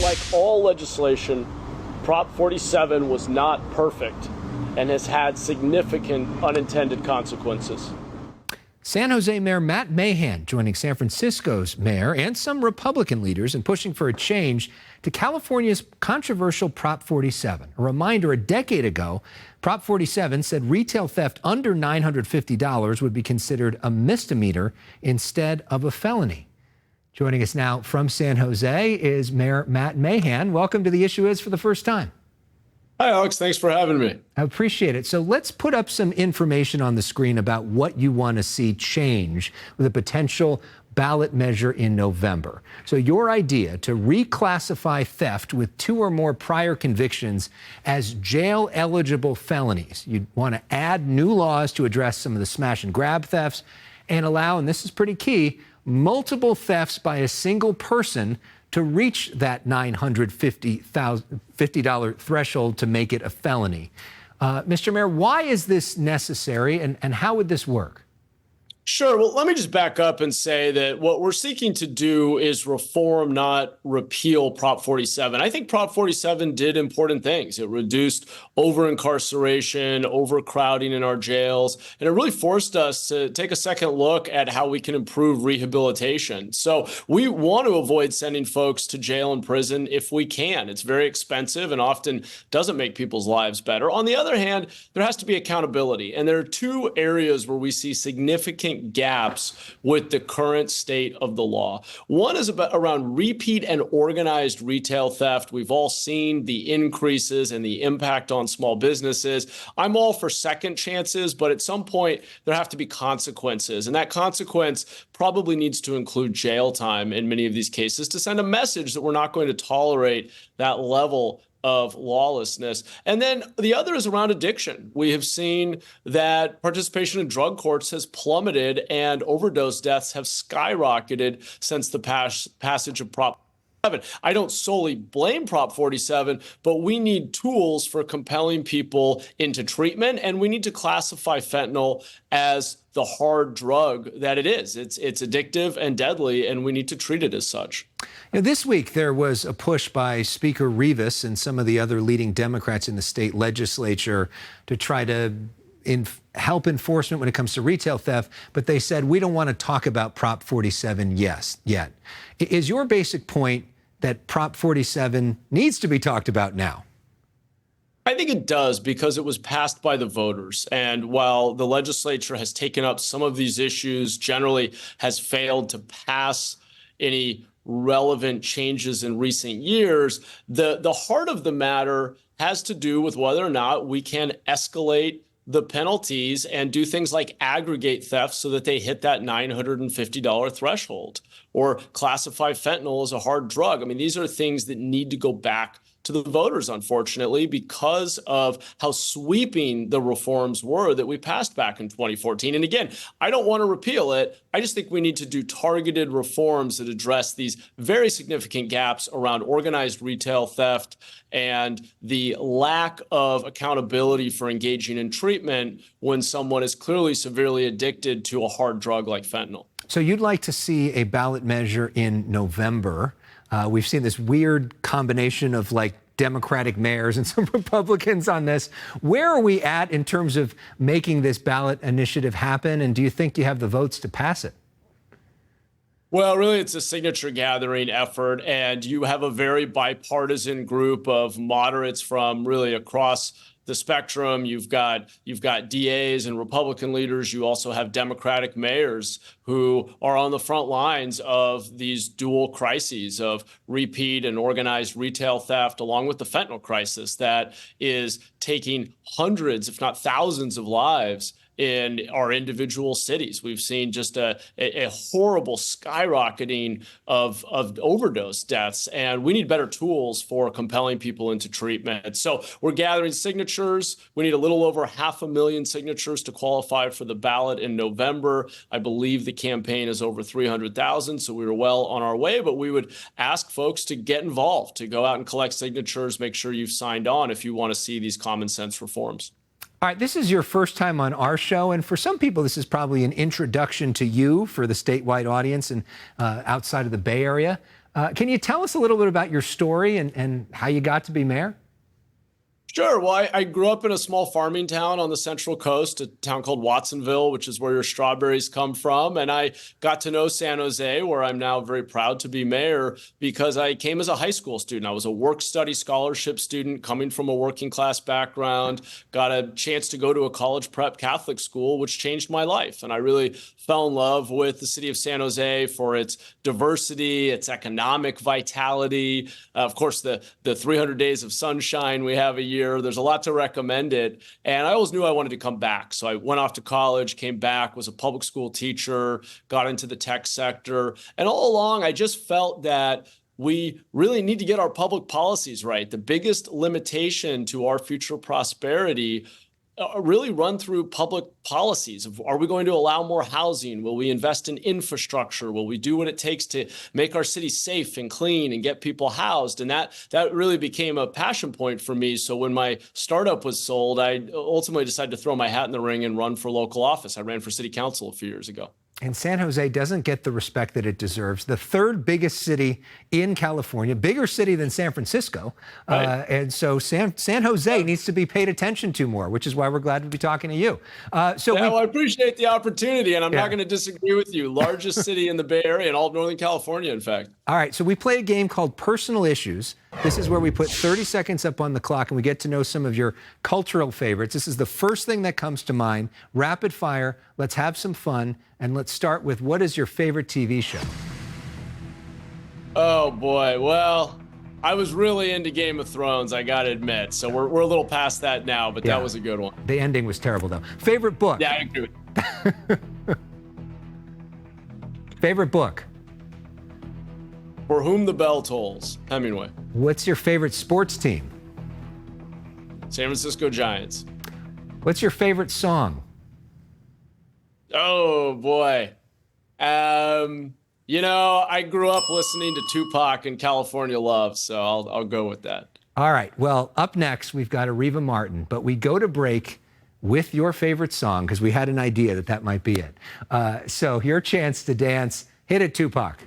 like all legislation, Prop 47 was not perfect and has had significant unintended consequences. San Jose Mayor Matt Mahan joining San Francisco's mayor and some Republican leaders in pushing for a change to California's controversial Prop 47. A reminder, a decade ago, Prop 47 said retail theft under $950 would be considered a misdemeanor instead of a felony. Joining us now from San Jose is Mayor Matt Mahan. Welcome to The Issue Is for the first time. Hi, Alex. Thanks for having me. I appreciate it. So let's put up some information on the screen about what you want to see change with a potential ballot measure in November. So your idea to reclassify theft with 2 or more prior convictions as jail-eligible felonies. You'd want to add new laws to address some of the smash and grab thefts and allow, and this is pretty key, multiple thefts by a single person to reach that $950 threshold to make it a felony. Mr. Mayor, why is this necessary and how would this work? Sure. Well, let me just back up and say that what we're seeking to do is reform, not repeal Prop 47. I think Prop 47 did important things. It reduced over-incarceration, overcrowding in our jails, and it really forced us to take a second look at how we can improve rehabilitation. So we want to avoid sending folks to jail and prison if we can. It's very expensive and often doesn't make people's lives better. On the other hand, there has to be accountability. And there are 2 areas where we see significant gaps with the current state of the law. One is around repeat and organized retail theft. We've all seen the increases and the impact on small businesses. I'm all for second chances, but at some point there have to be consequences. And that consequence probably needs to include jail time in many of these cases to send a message that we're not going to tolerate that level of lawlessness. And then the other is around addiction. We have seen that participation in drug courts has plummeted and overdose deaths have skyrocketed since the passage of Prop 47. I don't solely blame Prop 47, but we need tools for compelling people into treatment, and we need to classify fentanyl as the hard drug that it is. It's addictive and deadly, and we need to treat it as such. Now, this week, there was a push by Speaker Rivas and some of the other leading Democrats in the state legislature to try to help enforcement when it comes to retail theft, but they said, we don't want to talk about Prop 47 yet. Is your basic point that Prop 47 needs to be talked about now? I think it does because it was passed by the voters. And while the legislature has taken up some of these issues, generally has failed to pass any relevant changes in recent years, the heart of the matter has to do with whether or not we can escalate the penalties and do things like aggregate theft so that they hit that $950 threshold or classify fentanyl as a hard drug. I mean, these are things that need to go back to the voters, unfortunately, because of how sweeping the reforms were that we passed back in 2014. And again, I don't want to repeal it. I just think we need to do targeted reforms that address these very significant gaps around organized retail theft and the lack of accountability for engaging in treatment when someone is clearly severely addicted to a hard drug like fentanyl. So you'd like to see a ballot measure in November. We've seen this weird combination of like Democratic mayors and some Republicans on this. Where are we at in terms of making this ballot initiative happen? And do you think you have the votes to pass it? Well, really, it's a signature gathering effort, and you have a very bipartisan group of moderates from really across the spectrum. You've got DAs and Republican leaders. You also have Democratic mayors who are on the front lines of these dual crises of repeat and organized retail theft, along with the fentanyl crisis that is taking hundreds, if not thousands, of lives in our individual cities. We've seen just a horrible skyrocketing of overdose deaths, and we need better tools for compelling people into treatment. So we're gathering signatures. We need a little over 500,000 signatures to qualify for the ballot in November. I believe the campaign is over 300,000, so we were well on our way, but we would ask folks to get involved, to go out and collect signatures, make sure you've signed on if you want to see these common sense reforms. All right, this is your first time on our show, and for some people, this is probably an introduction to you for the statewide audience and outside of the Bay Area. Can you tell us a little bit about your story and how you got to be mayor? Sure. Well, I grew up in a small farming town on the Central Coast, a town called Watsonville, which is where your strawberries come from. And I got to know San Jose, where I'm now very proud to be mayor, because I came as a high school student. I was a work-study scholarship student coming from a working class background, got a chance to go to a college prep Catholic school, which changed my life. And I really fell in love with the city of San Jose for its diversity, its economic vitality. Of course, the 300 days of sunshine we have a year. There's a lot to recommend it. And I always knew I wanted to come back. So I went off to college, came back, was a public school teacher, got into the tech sector. And all along, I just felt that we really need to get our public policies right. The biggest limitation to our future prosperity really run through public policies. Are we going to allow more housing? Will we invest in infrastructure? Will we do what it takes to make our city safe and clean and get people housed? And that really became a passion point for me. So when my startup was sold, I ultimately decided to throw my hat in the ring and run for local office. I ran for city council a few years ago. And San Jose doesn't get the respect that it deserves. The third biggest city in California, bigger city than San Francisco. Right. And so San Jose needs to be paid attention to more, which is why we're glad to be talking to you. I appreciate the opportunity, and I'm not going to disagree with you. Largest city in the Bay Area and all of Northern California, in fact. All right, so we play a game called Personal Issues. This is where we put 30 seconds up on the clock and we get to know some of your cultural favorites. This is the first thing that comes to mind. Rapid fire. Let's have some fun. And let's start with, what is your favorite TV show? Oh, boy. Well, I was really into Game of Thrones, I got to admit. So we're a little past that now, but that was a good one. The ending was terrible, though. Favorite book? Yeah, I agree with you. Favorite book? For Whom the Bell Tolls, Hemingway. What's your favorite sports team? San Francisco Giants. What's your favorite song? Oh, boy. You know, I grew up listening to Tupac and California Love, so I'll go with that. All right. Well, up next, we've got Areva Martin, but we go to break with your favorite song because we had an idea that might be it. So your chance to dance. Hit it, Tupac.